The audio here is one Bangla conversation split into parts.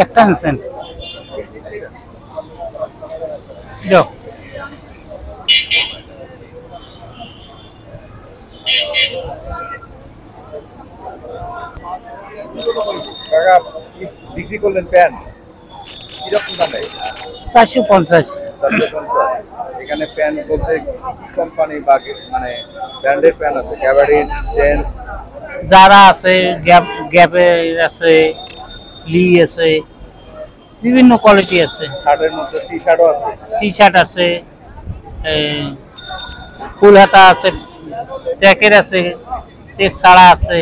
একটা আনছেন যাও। কাকা বিক্রি করলেন প্যান্ট কিরকম দামে? 450। 450। এখানে প্যান্ট বলতে কোম্পানি বা মানে ব্র্যান্ডের প্যান্ট আছে, ক্যাভারিন, জেন্টস। যারা আছে গ্যাপে আছে, লি আছে, বিভিন্ন কোয়ালিটি আছে। শার্টের মধ্যে টি শার্টও আছে। টি শার্ট আছে, ফুল হাতা আছে, জ্যাকেট আছে, চেক ছাড়া আছে,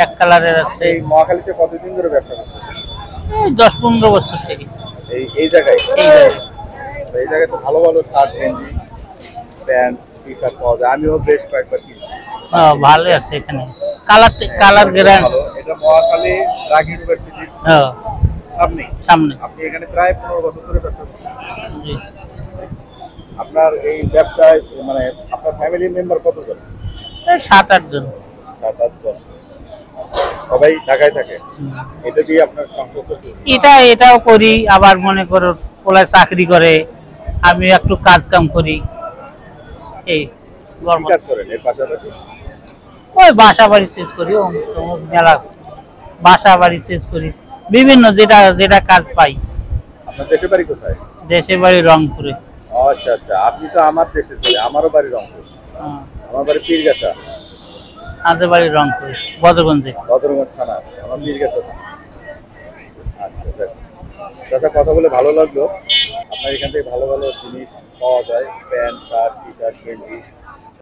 এক কালারের আছে। এই মহাখালীতে কতদিন ধরে ব্যবসা করছেন? এই 10-15 বছর থেকে। এই জায়গায় এই জায়গায় তো ভালো ভালো শার্ট, গেঞ্জি, প্যান্ট, টি শার্ট পাওয়া যায়। আমিও বেশ কয়েকবার কিনছি। ভালো আছে এখানে, কালার কালার গ্যারান্টি। ভালো। এটা মহাখালী ঢাকা ইউনিভার্সিটির সামনে। সামনে। আপনি এখানে প্রায় 15 বছর ধরে ব্যবসা করছেন। জি। আপনার এই ব্যবসায় মানে আপনার ফ্যামিলি মেম্বার কতজন? 7-8 জন। 7-8 জন। সবাই ঢাকায় থাকে। এটা দিয়ে আপনার সংসার চলতেছে? এটাও করি, আবার মনে করো পোলায় চাকরি করে, আমি একটু কাজ কাম করি। এই কি কাজ করেন এর পাশাপাশি? ওই বাসা বাড়ি চেঞ্জ করি, মেলা বাসা বাড়ি চেঞ্জ করি, বিভিন্ন যেটা যেটা কাজ পাই। আপনার দেশের বাড়ি কোথায়? দেশের বাড়ি রংপুরে। আচ্ছা আচ্ছা, আপনি তো আমার দেশের ছেলে। আমারও বাড়ি রংপুর। আমার বাড়ি পীরগাছা। আমাদের বাড়ি রংপুরে, বদরগঞ্জে। বদরগঞ্জ থানা। আমার পীরগাছা থানা। আচ্ছা যাক। দাদা, কথা বলে ভালো লাগলো। আপনার এখান থেকে ভালো ভালো জিনিস পাওয়া যায়, প্যান্ট, শার্ট, টি শার্ট, গেঞ্জি।